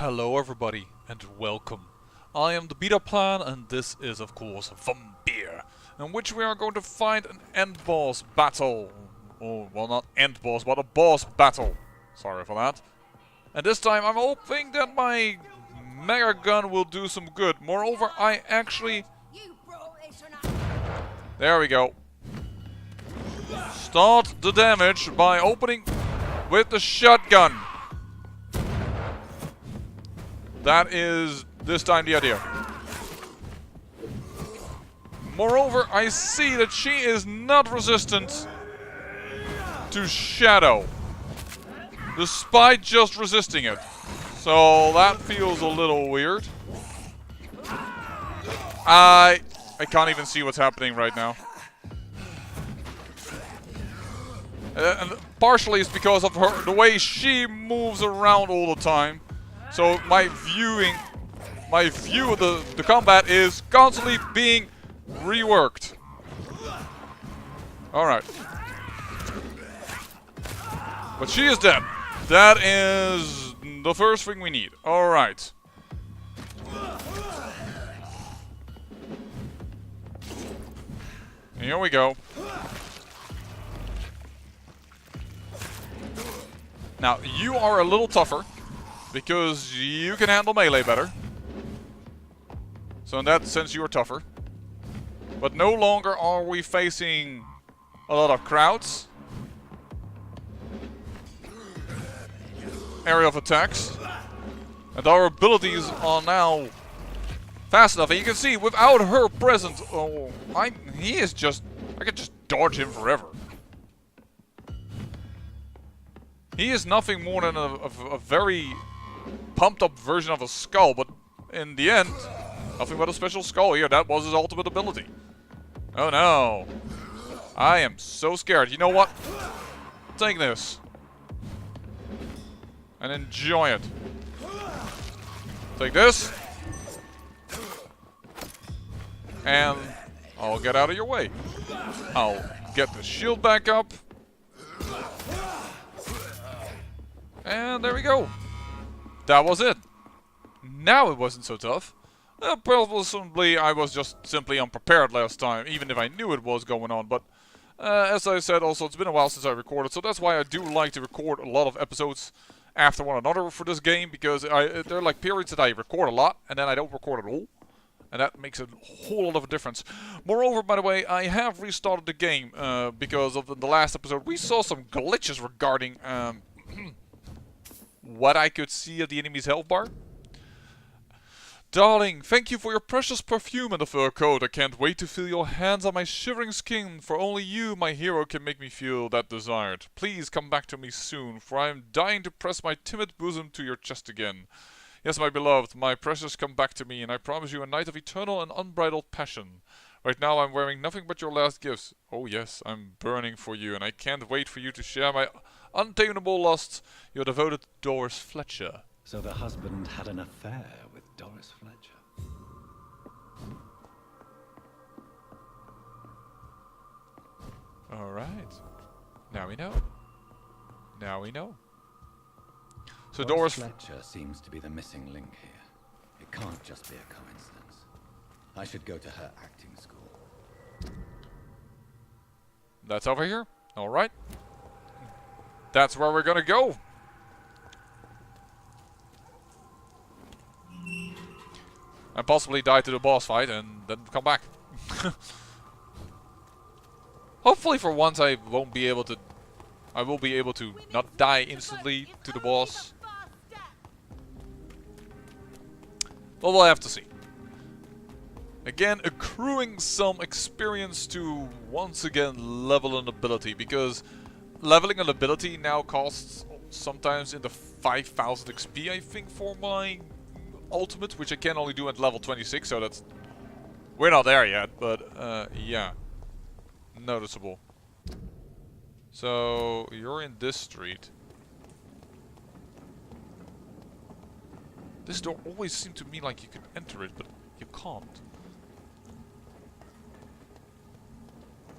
Hello everybody, and welcome. I am the Beta Plan, and this is of course Vampyr, in which we are going to fight an end boss battle. Oh, well, not end boss, but a boss battle. Sorry for that. And this time I'm hoping that my mega gun will do some good. Moreover, I actually... There we go. Start the damage by opening with the shotgun. That is, this time, the idea. Moreover, I see that she is not resistant to Shadow, despite just resisting it. So that feels a little weird. I can't even see what's happening right now. And partially it's because of the way she moves around all the time. So my view of the combat is constantly being reworked. Alright. But she is dead. That is the first thing we need. Alright. Here we go. Now, you are a little tougher, because you can handle melee better. So in that sense you are tougher. But no longer are we facing a lot of crowds. Area of attacks. And our abilities are now fast enough. And you can see, without her present, I can just dodge him forever. He is nothing more than a very pumped up version of a skull, but in the end, nothing but a special skull here. That was his ultimate ability. Oh no. I am so scared. You know what? Take this. And enjoy it. Take this. And I'll get out of your way. I'll get the shield back up. And there we go. That was it. Now it wasn't so tough. Possibly I was just simply unprepared last time, even if I knew it was going on. But as I said also, it's been a while since I recorded, so that's why I do like to record a lot of episodes after one another for this game, because there are like periods that I record a lot, and then I don't record at all. And that makes a whole lot of a difference. Moreover, by the way, I have restarted the game, because of the last episode we saw some glitches regarding... what I could see at the enemy's health bar. Darling, thank you for your precious perfume and the fur coat. I can't wait to feel your hands on my shivering skin, for only you, my hero, can make me feel that desired. Please come back to me soon, for I am dying to press my timid bosom to your chest again. Yes, my beloved, my precious, come back to me, and I promise you a night of eternal and unbridled passion. Right now I'm wearing nothing but your last gifts. Oh yes, I'm burning for you, and I can't wait for you to share my untamable lust. Your devoted Doris Fletcher. So the husband had an affair with Doris Fletcher. Alright. Now we know. Now we know. So Doris Fletcher seems to be the missing link here. It can't just be a coincidence. I should go to her acting school. That's over here. Alright. That's where we're gonna go. And possibly die to the boss fight and then come back. Hopefully for once I will be able to not die instantly to the boss. But we'll have to see. Again, accruing some experience to once again level an ability, because leveling an ability now costs sometimes in the 5,000 XP, I think, for my ultimate, which I can only do at level 26, so that's... We're not there yet, but yeah. Noticeable. So, you're in this street. This door always seemed to me like you could enter it, but you can't.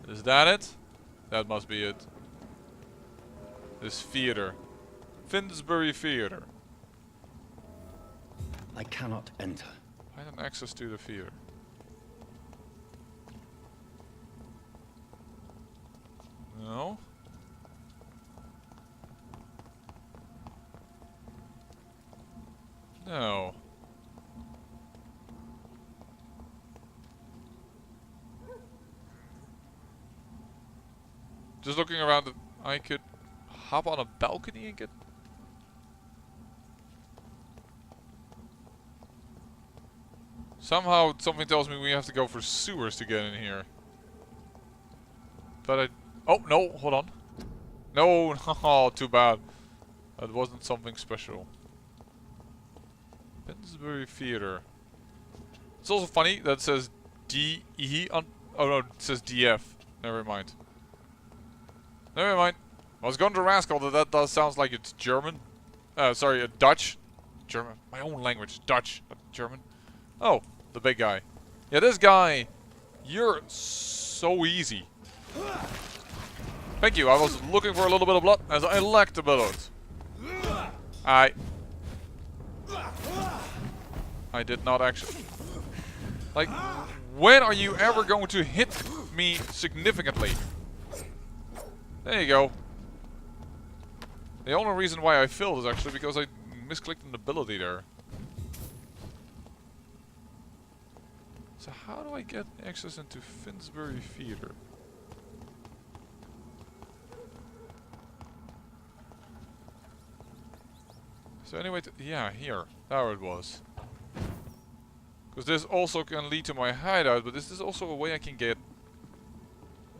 Is that it? That must be it. This theater. Finsbury Theater. I cannot enter. Find an access to the theater. No. No. Just looking around, I could hop on a balcony and get... Somehow something tells me we have to go for sewers to get in here. But I... Oh, no, hold on. No, oh, too bad. That wasn't something special. Finsbury Theatre. It's also funny that it says DE on... Oh no, it says DF. Never mind. Never mind. I was going to rascal that does sounds like it's German. Sorry, Dutch. German. My own language. Dutch. Not German. Oh, the big guy. Yeah, this guy. You're so easy. Thank you. I was looking for a little bit of blood as I lacked a bullet. I did not actually... Like, when are you ever going to hit me significantly? There you go. The only reason why I failed is actually because I misclicked an ability there. So how do I get access into Finsbury Theatre? So anyway, yeah, here. There it was. Because this also can lead to my hideout, but this is also a way I can get...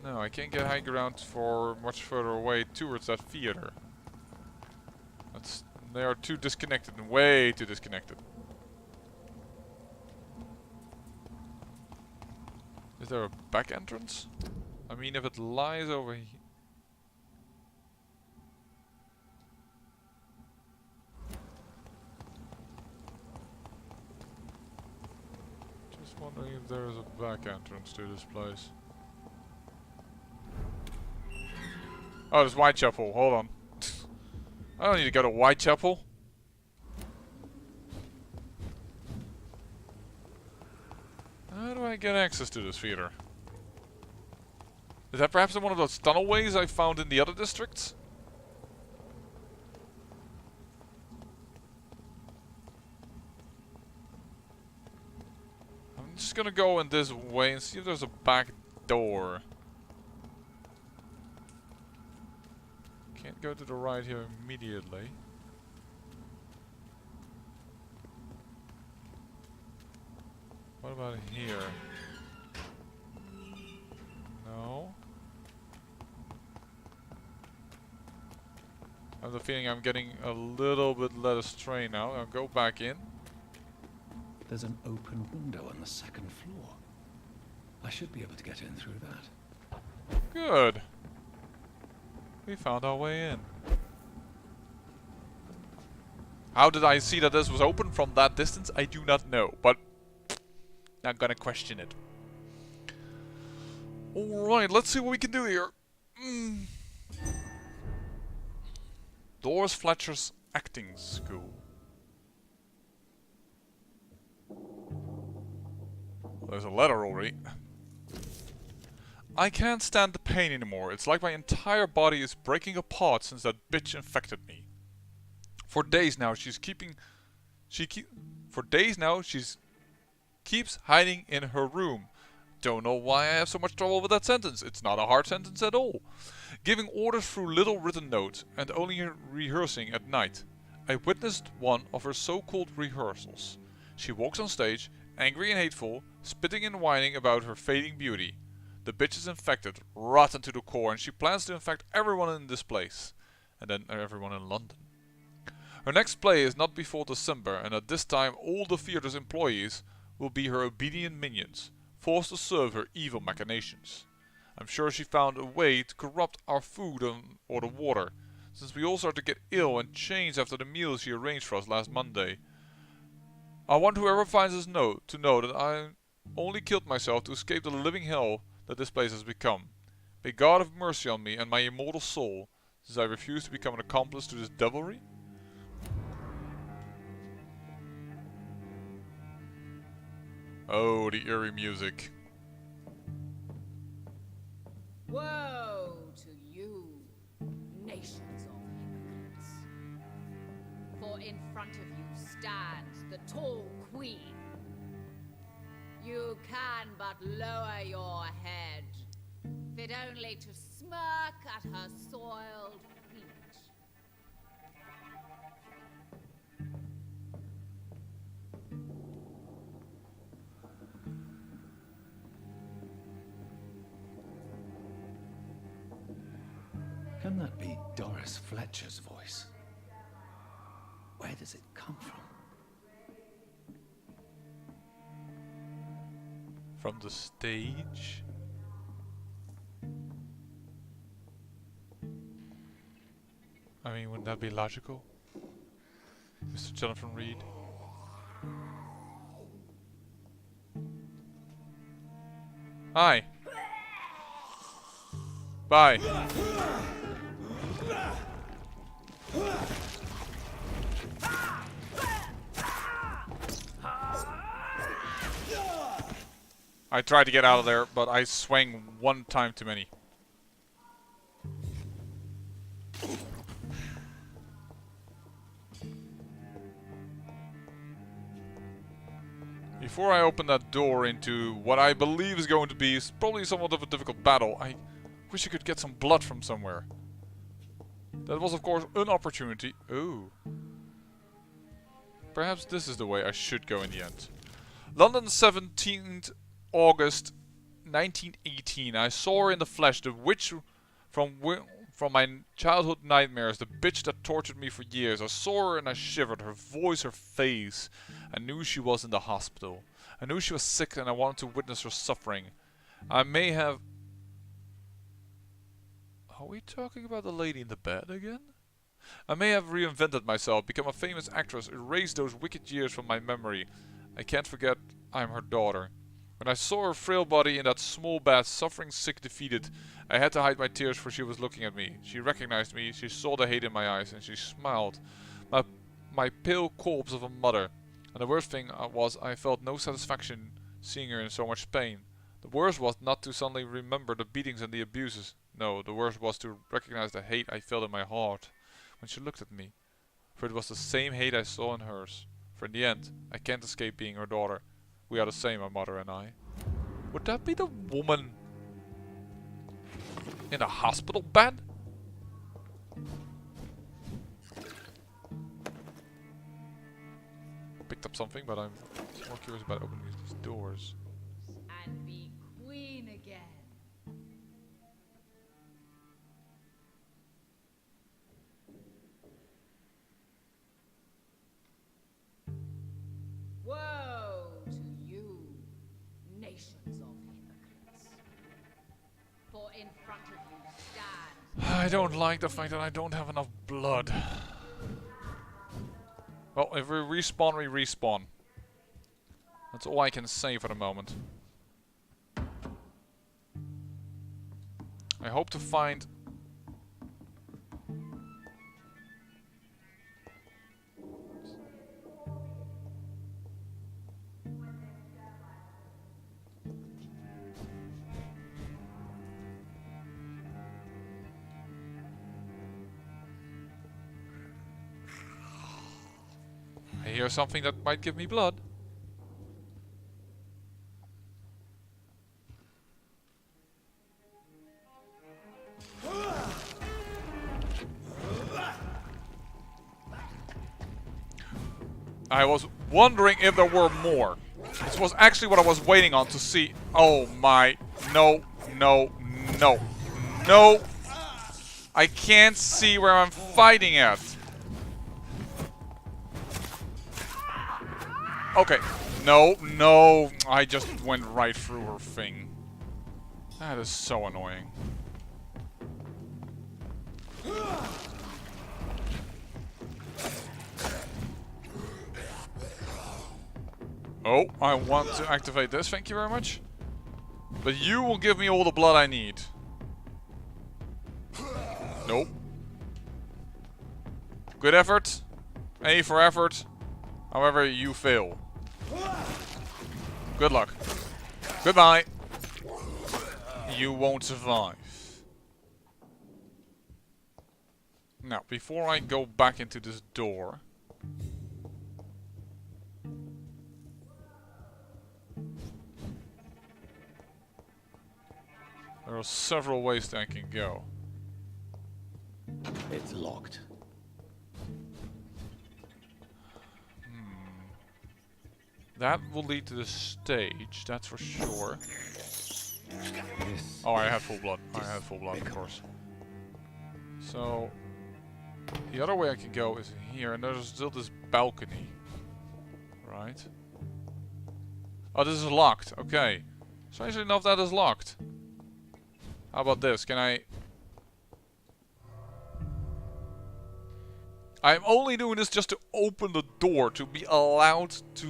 No, I can't get high ground for much further away towards that theater. They are too disconnected, and way too disconnected. Is there a back entrance? I mean, if it lies over here... Just wondering if there is a back entrance to this place. Oh, there's Whitechapel. Hold on. I don't need to go to Whitechapel. How do I get access to this theater? Is that perhaps in one of those tunnel ways I found in the other districts? I'm just gonna go in this way and see if there's a back door. Can't go to the right here immediately. What about here? No. I have the feeling I'm getting a little bit led astray now. I'll go back in. There's an open window on the second floor. I should be able to get in through that. Good. We found our way in. How did I see that this was open from that distance? I do not know, but not gonna question it. Alright, let's see what we can do here. Doris Fletcher's acting school. There's a letter already. I can't stand the pain anymore. It's like my entire body is breaking apart since that bitch infected me. For days now she's keeps hiding in her room. Don't know why I have so much trouble with that sentence. It's not a hard sentence at all. Giving orders through little written notes and only rehearsing at night. I witnessed one of her so-called rehearsals. She walks on stage, angry and hateful, spitting and whining about her fading beauty. The bitch is infected, rotten to the core, and she plans to infect everyone in this place. And then everyone in London. Her next play is not before December, and at this time all the theatre's employees will be her obedient minions, forced to serve her evil machinations. I'm sure she found a way to corrupt our food or the water, since we all started to get ill and changed after the meal she arranged for us last Monday. I want whoever finds this note to know that I only killed myself to escape the living hell that this place has become. May God have mercy on me and my immortal soul, since I refuse to become an accomplice to this devilry. Oh, the eerie music. Woe to you, nations of hypocrites. For in front of you stands the tall queen. You can but lower your head, fit only to smirk at her soiled feet. Can that be Doris Fletcher's voice? Where does it come from? From the stage? I mean, wouldn't that be logical? Mr. Jonathan Reed? Hi. Bye. I tried to get out of there, but I swung one time too many. Before I open that door into what I believe is going to be probably somewhat of a difficult battle, I wish I could get some blood from somewhere. That was of course an opportunity. Ooh. Perhaps this is the way I should go in the end. London, 17th August 1918. I saw her in the flesh, the witch from my childhood nightmares, the bitch that tortured me for years. I saw her and I shivered, her voice, her face. I knew she was in the hospital. I knew she was sick and I wanted to witness her suffering. I may have... Are we talking about the lady in the bed again? I may have reinvented myself, become a famous actress, erased those wicked years from my memory. I can't forget I'm her daughter. When I saw her frail body in that small bed, suffering, sick, defeated, I had to hide my tears for she was looking at me. She recognized me, she saw the hate in my eyes, and she smiled. My pale corpse of a mother. And the worst thing was I felt no satisfaction seeing her in so much pain. The worst was not to suddenly remember the beatings and the abuses. No, the worst was to recognize the hate I felt in my heart when she looked at me. For it was the same hate I saw in hers. For in the end, I can't escape being her daughter. We are the same, my mother and I. Would that be the woman in a hospital bed? Picked up something, but I'm more curious about opening these doors. And be queen again. Woe to you, nations of hypocrites. For in front of you stands... I don't like the fact that I don't have enough blood. Well, if we respawn, we respawn. That's all I can say for the moment. I hope to find... I hear something that might give me blood. I was wondering if there were more. This was actually what I was waiting on to see. Oh my. No, no, no. No. I can't see where I'm fighting at. Okay. No, no. I just went right through her thing. That is so annoying. Oh, I want to activate this, thank you very much. But you will give me all the blood I need. Nope. Good effort. A for effort. However, you fail. Good luck. Goodbye. You won't survive. Now, before I go back into this door... There are several ways that I can go. It's locked. That will lead to the stage, that's for sure. This Oh, I had full blood. I had full blood, of course. So, the other way I can go is here, and there's still this balcony. Right? Oh, this is locked. Okay. Strangely enough, that is locked. How about this? Can I... I'm only doing this just to open the door, to be allowed to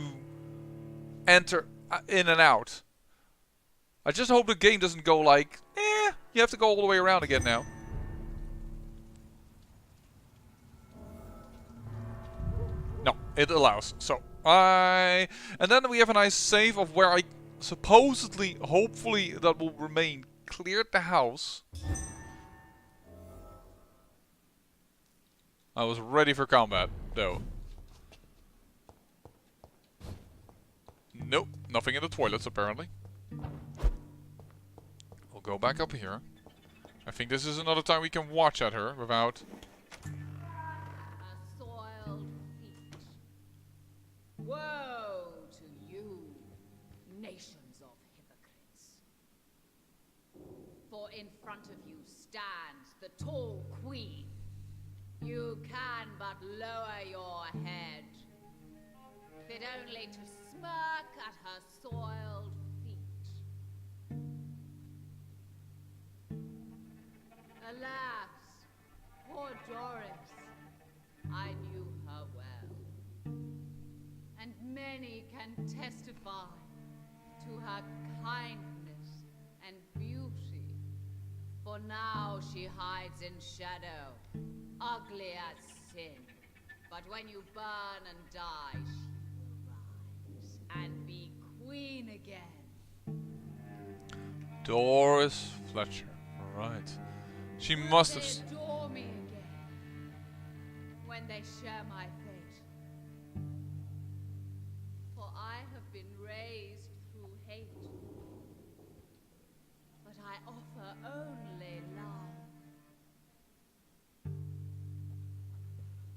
enter in and out. I just hope the game doesn't go like, you have to go all the way around again now. No, it allows. So, and then we have a nice save of where I supposedly, hopefully, that will remain cleared the house. I was ready for combat, though. Nope, nothing in the toilets, apparently. We'll go back up here. I think this is another time we can watch at her without... A soiled feet. Woe to you, nations of hypocrites. For in front of you stands the tall queen. You can but lower your head, fit only to smirk at her soiled feet. Alas, poor Doris, I knew her well, and many can testify to her kindness and beauty, for now she hides in shadow, ugly as sin. But when you burn and die, she will rise and be queen again. Doris Fletcher. Alright. She must have... They adore me again when they share my fate. For I have been raised through hate. But I offer only love.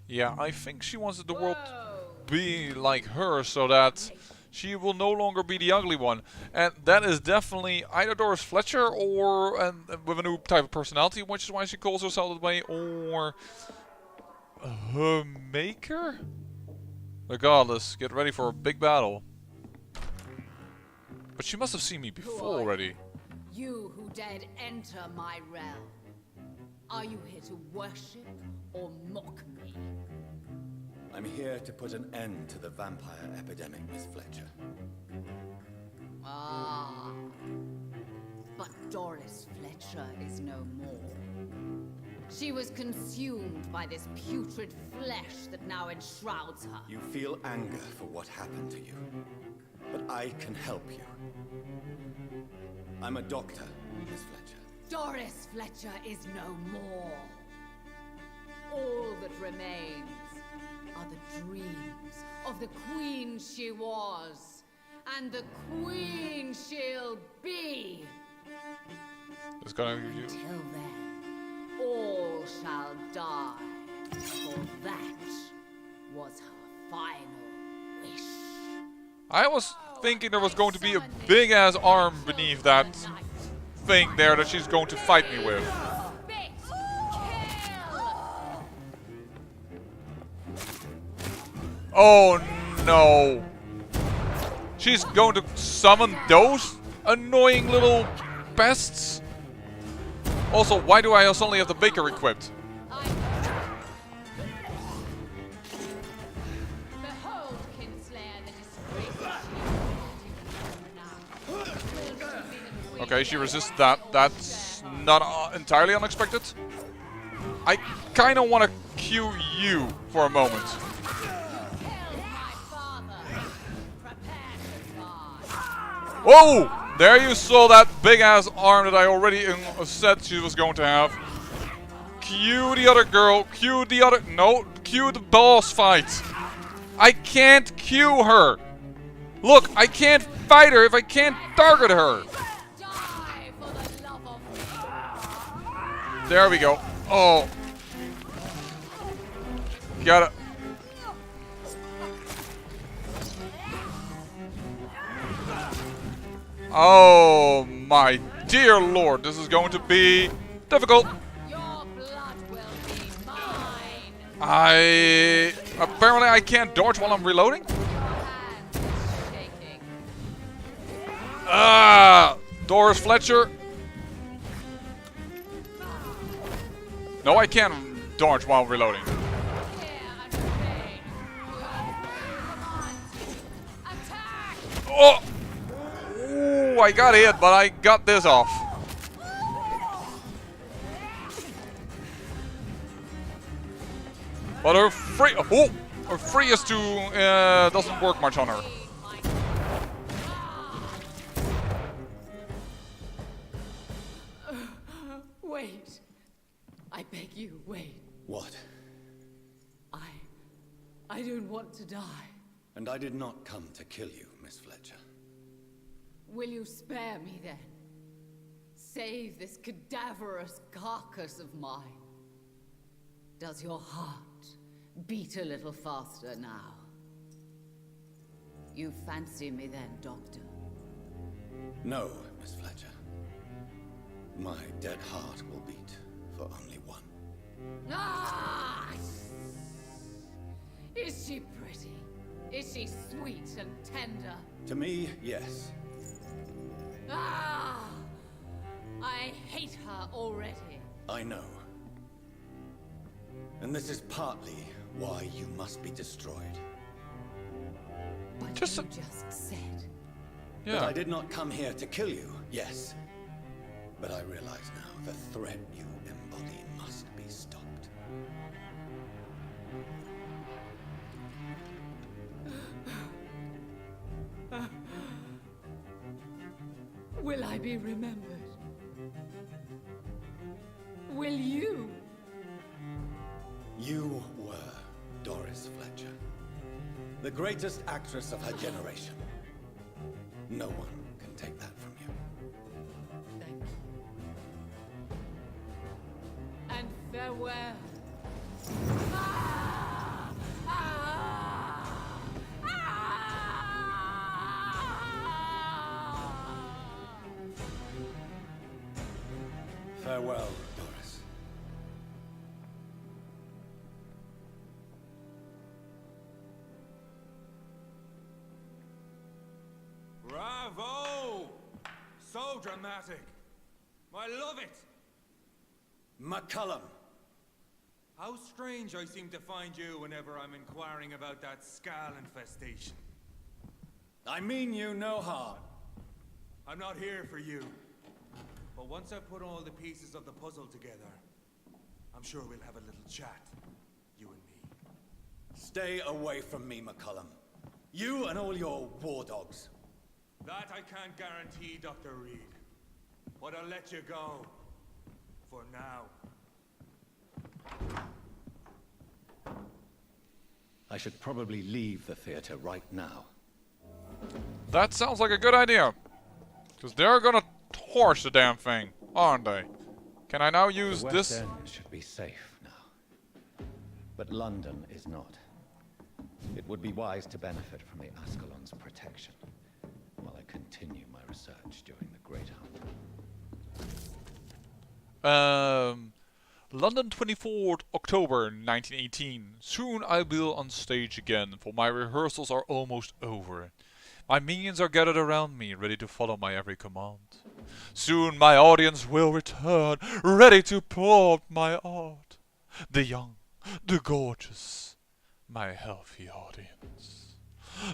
Yeah, I think she wants the world to be like her so that she will no longer be the ugly one. And that is definitely either Doris Fletcher or with a new type of personality, which is why she calls herself that way, or her maker? Regardless, get ready for a big battle. But she must have seen me before already. You who dared enter my realm. Are you here to worship or mock me? I'm here to put an end to the vampire epidemic, Miss Fletcher. Ah. But Doris Fletcher is no more. She was consumed by this putrid flesh that now enshrouds her. You feel anger for what happened to you, but I can help you. I'm a doctor, Miss Fletcher. Doris Fletcher is no more. All that remains are the dreams of the queen she was, and the queen she'll be. It's gonna be you. Till then, all shall die, for that was her final wish. I was thinking there was going to be a big ass arm beneath that thing there that she's going to fight me with. Oh no! She's going to summon those annoying little pests? Also, why do I suddenly have the baker equipped? Okay, she resists that. That's not entirely unexpected. I kind of want to cue you for a moment. Whoa! There you saw that big-ass arm that I already said she was going to have. Cue the other girl. Cue the other... No, cue the boss fight. I can't cue her. Look, I can't fight her if I can't target her. Die for the love of me. There we go. Oh. Gotta... Oh my dear lord, this is going to be difficult. Your blood will be mine. Apparently I can't dodge while I'm reloading? Your hands are shaking. Doris Fletcher. No, I can't dodge while reloading. Here and remain. Come on. Attack! Oh! Ooh, I got hit, but I got this off. But her free... Oh! Her freeze to doesn't work much on her. Wait. I beg you, wait. What? I don't want to die. And I did not come to kill you, Miss Fletcher. Will you spare me then? Save this cadaverous carcass of mine. Does your heart beat a little faster now? You fancy me then, Doctor? No, Miss Fletcher. My dead heart will beat for only one. Ah! Is she pretty? Is she sweet and tender? To me, yes. Ah! I hate her already. I know. And this is partly why you must be destroyed. But Just you just said. That I Yeah. did not come here to kill you, yes. But I realize now the threat you embody must be stopped. Will I be remembered? Will you? You were Doris Fletcher, the greatest actress of her generation. No one can take that from you. Thank you. And farewell. Ah! Ah! Ah! Farewell, Doris. Bravo! So dramatic. I love it. McCullum! How strange I seem to find you whenever I'm inquiring about that Skal infestation. I mean you no harm. I'm not here for you. But once I put all the pieces of the puzzle together, I'm sure we'll have a little chat, you and me. Stay away from me, McCullum. You and all your war dogs. That I can't guarantee, Dr. Reed. But I'll let you go. For now. I should probably leave the theater right now. That sounds like a good idea. Because they're gonna torch the damn thing, aren't they? Can I now use The West this? End should be safe now. But London is not. It would be wise to benefit from the Ascalon's protection while I continue my research during the Great Hunt. London 24th October 1918. Soon I will on stage again, for my rehearsals are almost over. My minions are gathered around me, ready to follow my every command. Soon my audience will return, ready to applaud my art. The young, the gorgeous, my healthy audience.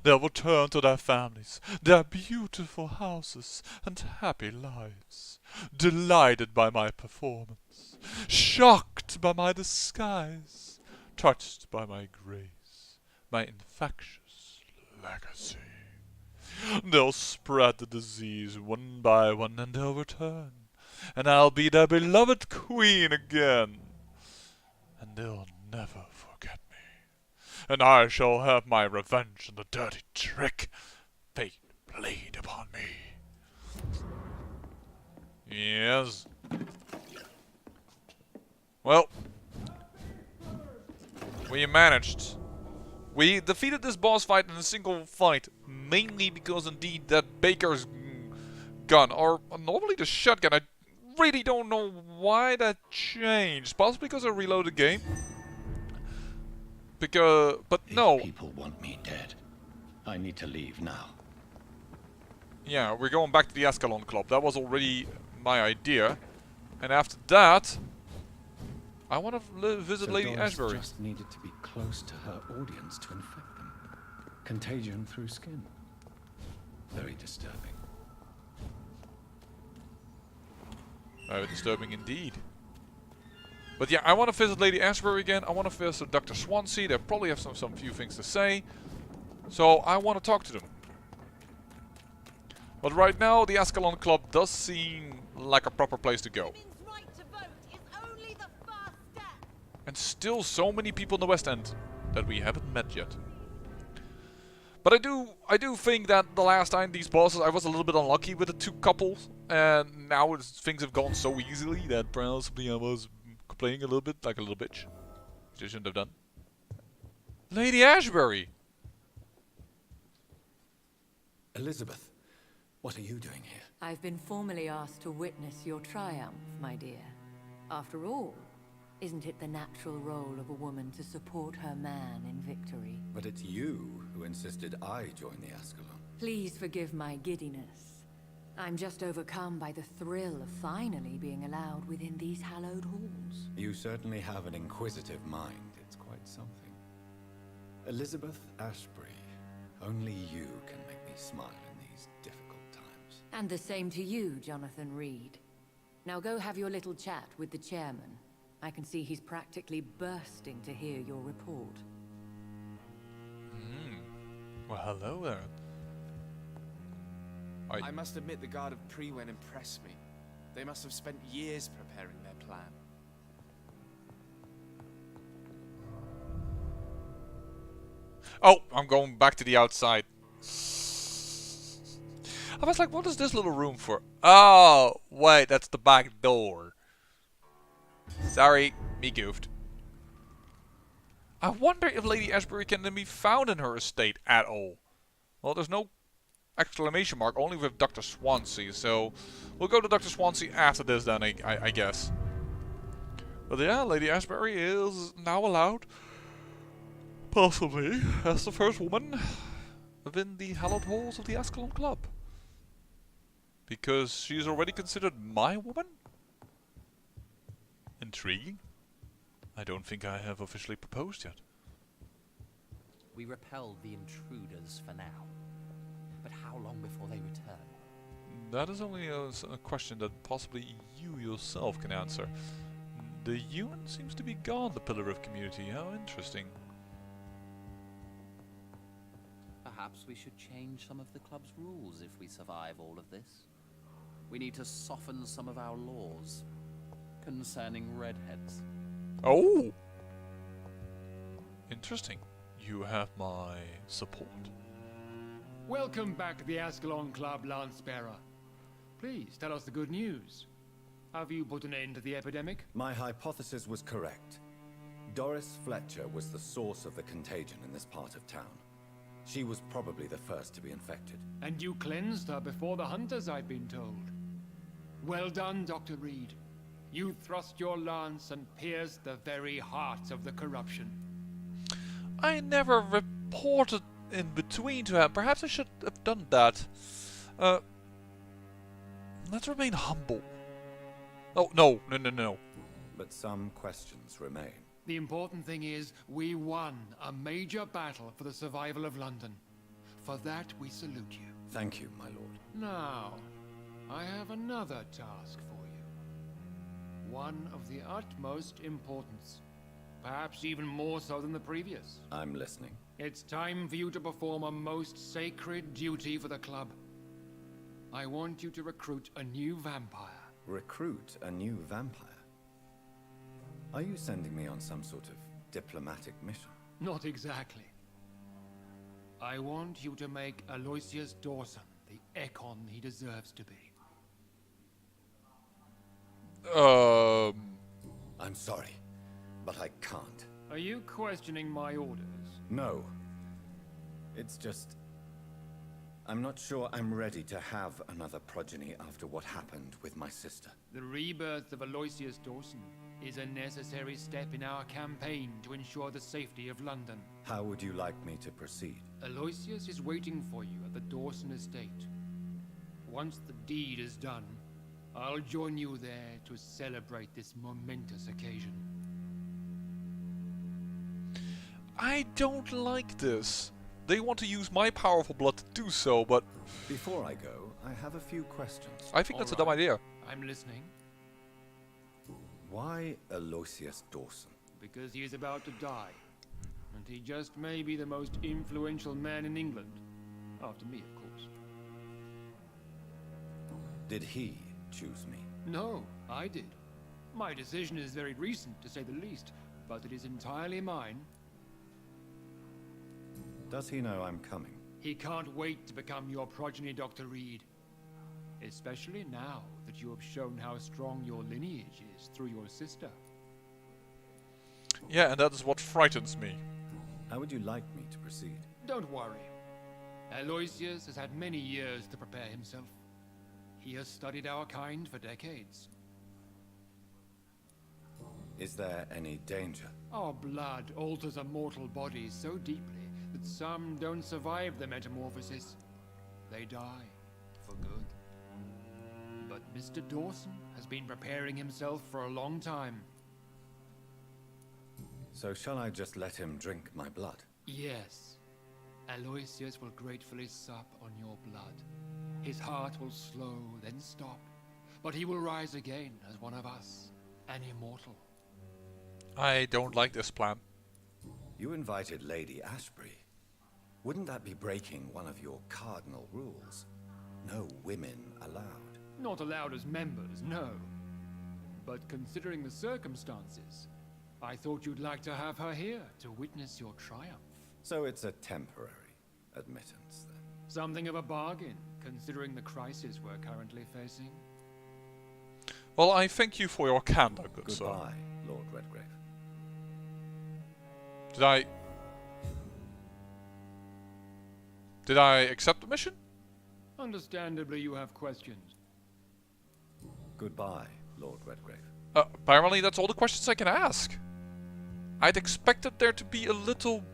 They will turn to their families, their beautiful houses, and happy lives, delighted by my performance, shocked by my disguise, touched by my grace, my infectious legacy. They'll spread the disease one by one and they'll return. And I'll be their beloved queen again. And they'll never forget me. And I shall have my revenge on the dirty trick fate played upon me. Yes. Well, we managed. We defeated this boss fight in a single fight, mainly because indeed that baker's gun, or normally the shotgun, I really don't know why that changed. Possibly because I reloaded the game. But no. These people want me dead. I need to leave now. Yeah, we're going back to the Ascalon Club. That was already my idea. And after that, I want to visit Lady Doris Ashbury. Just needed to be close to her audience to infect them. Contagion through skin. Very disturbing. Very disturbing indeed. But yeah, I want to visit Lady Ashbury again. I want to visit Dr. Swansea. They probably have some few things to say. So I want to talk to them. But right now, the Ascalon Club does seem like a proper place to go. Women's right to vote is only the first step. And still so many people in the West End that we haven't met yet. But I do think that the last time these bosses, I was a little bit unlucky with the two couples. And now things have gone so easily that possibly I was complaining a little bit, like a little bitch. Which I shouldn't have done. Lady Ashbury! Elizabeth, what are you doing here? I've been formally asked to witness your triumph, my dear. After all, isn't it the natural role of a woman to support her man in victory? But it's you who insisted I join the Ascalon. Please forgive my giddiness. I'm just overcome by the thrill of finally being allowed within these hallowed halls. You certainly have an inquisitive mind. It's quite something. Elizabeth Ashbury, only you can make me smile in these difficult times. And the same to you, Jonathan Reed. Now go have your little chat with the chairman. I can see he's practically bursting to hear your report. Well, hello there. I must admit the Guard of Prewen impressed me. They must have spent years preparing their plan. Oh, I'm going back to the outside. I was like, what is this little room for? Oh, wait, that's the back door. Sorry, me goofed. I wonder if Lady Ashbury can then be found in her estate at all. Well, there's no exclamation mark, only with Dr. Swansea, so we'll go to Dr. Swansea after this then, I guess. But yeah, Lady Ashbury is now allowed, possibly, as the first woman within the hallowed halls of the Ascalon Club. Because she's already considered my woman? Intriguing. I don't think I have officially proposed yet. We repelled the intruders for now. But how long before they return? That is only a question that possibly you yourself can answer. The human seems to be gone, the Pillar of Community. How interesting. Perhaps we should change some of the club's rules if we survive all of this. We need to soften some of our laws concerning redheads. Oh! Interesting. You have my support. Welcome back to the Ascalon Club, Lancebearer. Please tell us the good news. Have you put an end to the epidemic? My hypothesis was correct. Doris Fletcher was the source of the contagion in this part of town. She was probably the first to be infected. And you cleansed her before the hunters, I've been told. Well done, Dr. Reed. You thrust your lance and pierced the very heart of the corruption. I never reported in between to her. Perhaps I should have done that. Let's remain humble. Oh, no. But some questions remain. The important thing is, we won a major battle for the survival of London. For that, we salute you. Thank you, my lord. Now, I have another task for you. One of the utmost importance. Perhaps even more so than the previous. I'm listening. It's time for you to perform a most sacred duty for the club. I want you to recruit a new vampire. Recruit a new vampire? Are you sending me on some sort of diplomatic mission? Not exactly. I want you to make Aloysius Dawson the Ekon he deserves to be. I'm sorry, but I can't. Are you questioning my orders? No. It's just... I'm not sure I'm ready to have another progeny after what happened with my sister. The rebirth of Aloysius Dawson is a necessary step in our campaign to ensure the safety of London. How would you like me to proceed? Aloysius is waiting for you at the Dawson estate. Once the deed is done, I'll join you there to celebrate this momentous occasion. I don't like this. They want to use my powerful blood to do so, but Before I go, I have a few questions. I think that's a dumb Alright. idea. I'm listening. Why Aloysius Dawson? Because he is about to die. And he just may be the most influential man in England. After me, of course. Did he choose me? No, I did. My decision is very recent, to say the least, but it is entirely mine. Does he know I'm coming? He can't wait to become your progeny, Dr. Reed. Especially now that you have shown how strong your lineage is through your sister. Yeah, and that is what frightens me. How would you like me to proceed? Don't worry. Aloysius has had many years to prepare himself. He has studied our kind for decades. Is there any danger? Our blood alters a mortal body so deeply that some don't survive the metamorphosis. They die for good. But Mr. Dawson has been preparing himself for a long time. So shall I just let him drink my blood? Yes. Aloysius will gratefully sup on your blood. His heart will slow, then stop. But he will rise again as one of us, an immortal. I don't like this plan. You invited Lady Ashbury. Wouldn't that be breaking one of your cardinal rules? No women allowed. Not allowed as members, no. But considering the circumstances, I thought you'd like to have her here to witness your triumph. So it's a temporary admittance, then. Something of a bargain, considering the crisis we're currently facing. Well, I thank you for your candor, good sir. Goodbye, Lord Redgrave. Did I accept the mission? Understandably, you have questions. Goodbye, Lord Redgrave. Apparently that's all the questions I can ask. I'd expected there to be a little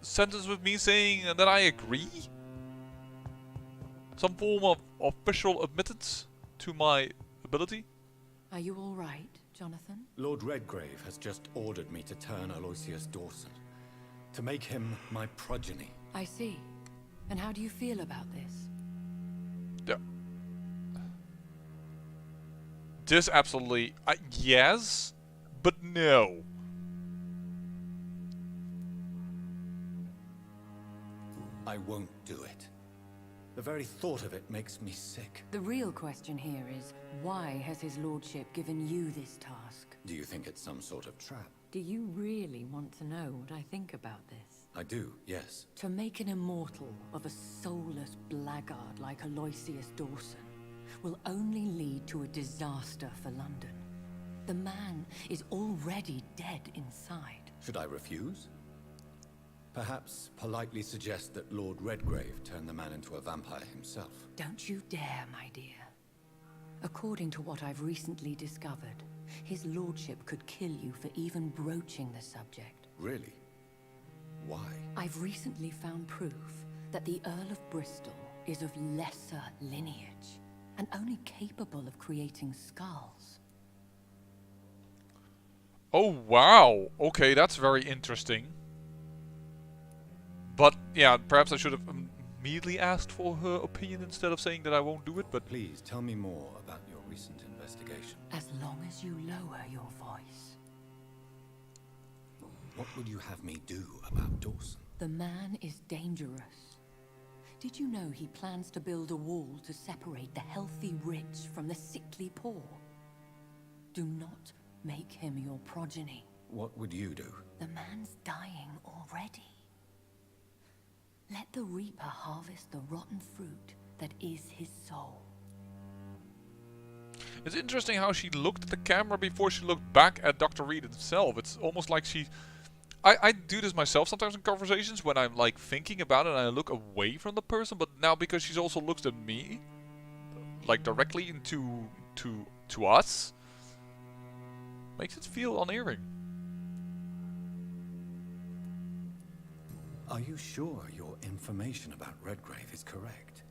sentence with me saying that I agree. Some form of official admittance to my ability. Are you all right, Jonathan? Lord Redgrave has just ordered me to turn Aloysius Dawson, to make him my progeny. I see. And how do you feel about this? Yeah. This absolutely... yes, but no. I won't do it. The very thought of it makes me sick. The real question here is, why has his lordship given you this task? Do you think it's some sort of trap? Do you really want to know what I think about this? I do, yes. To make an immortal of a soulless blackguard like Aloysius Dawson will only lead to a disaster for London. The man is already dead inside. Should I refuse? Perhaps politely suggest that Lord Redgrave turn the man into a vampire himself. Don't you dare, my dear. According to what I've recently discovered, his lordship could kill you for even broaching the subject. Really? Why? I've recently found proof that the Earl of Bristol is of lesser lineage and only capable of creating skulls. Oh, wow. Okay, that's very interesting. But, yeah, perhaps I should have immediately asked for her opinion instead of saying that I won't do it, but... Please, tell me more about your recent investigation. As long as you lower your voice. What would you have me do about Dawson? The man is dangerous. Did you know he plans to build a wall to separate the healthy rich from the sickly poor? Do not make him your progeny. What would you do? The man's dying already. Let the Reaper harvest the rotten fruit that is his soul. It's interesting how she looked at the camera before she looked back at Dr. Reed himself. It's almost like she... I do this myself sometimes in conversations when I'm like thinking about it and I look away from the person, but now because she also looks at me, like directly into to us, makes it feel uneering. Are you sure your information about Redgrave is correct?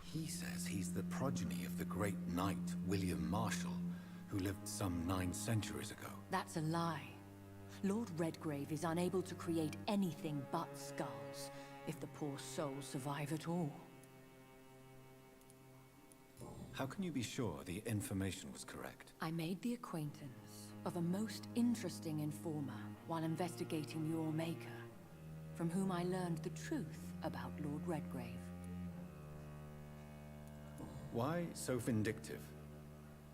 He says he's the progeny of the great knight William Marshall, who lived some 9 centuries ago. That's a lie. Lord Redgrave is unable to create anything but skulls, if the poor souls survive at all. How can you be sure the information was correct? I made the acquaintance of a most interesting informer while investigating your maker, from whom I learned the truth about Lord Redgrave. Why so vindictive?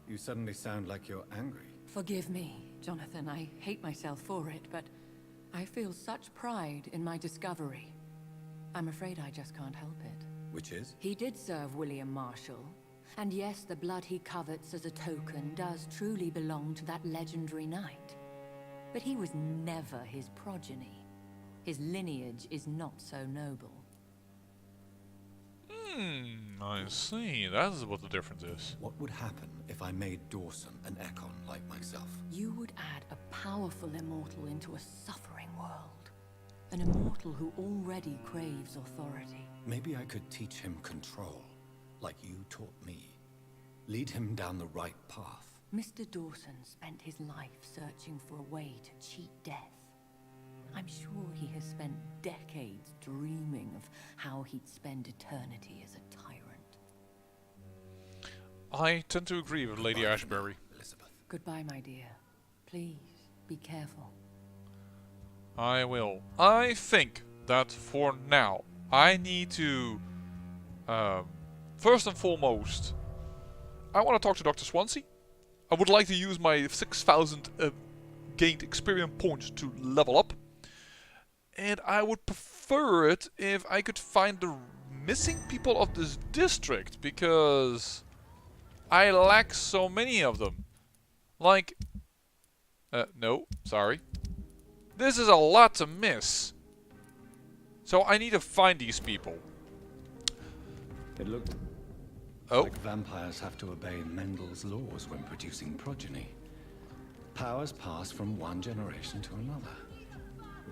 You suddenly sound like you're angry. Forgive me, Jonathan. I hate myself for it, but I feel such pride in my discovery. I'm afraid I just can't help it. Which is? He did serve William Marshall. And yes, the blood he covets as a token does truly belong to that legendary knight. But he was never his progeny. His lineage is not so noble. I see. That's what the difference is. What would happen if I made Dawson an Ekon like myself? You would add a powerful immortal into a suffering world. An immortal who already craves authority. Maybe I could teach him control, like you taught me. Lead him down the right path. Mr. Dawson spent his life searching for a way to cheat death. I'm sure he has spent decades dreaming of how he'd spend eternity as a tyrant. I tend to agree with Lady Ashbury. Elizabeth. Goodbye, my dear. Please, be careful. I will. I think that for now, I need to... first and foremost, I want to talk to Dr. Swansea. I would like to use my 6,000 gained experience points to level up. And I would prefer it if I could find the missing people of this district, because I lack so many of them. Like, no, sorry. This is a lot to miss. So I need to find these people. It looked like vampires have to obey Mendel's laws when producing progeny. Powers pass from one generation to another.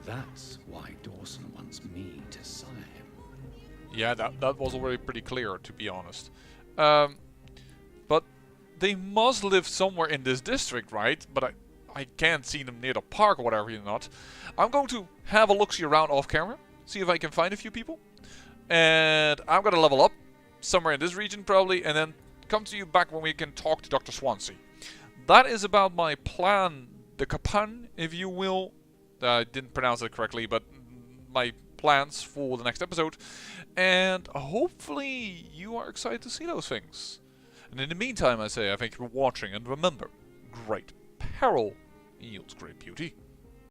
That's why Dawson wants me to sire him. Yeah, that was already pretty clear, to be honest. But they must live somewhere in this district, right? But I can't see them near the park or whatever you're not. I'm going to have a look-see around off camera, see if I can find a few people. And I'm going to level up somewhere in this region probably, and then come to you back when we can talk to Dr. Swansea. That is about my plan, the campagne, if you will. I didn't pronounce it correctly, but my plans for the next episode. And hopefully you are excited to see those things. And in the meantime, I say I thank you for watching, and remember, great peril yields great beauty.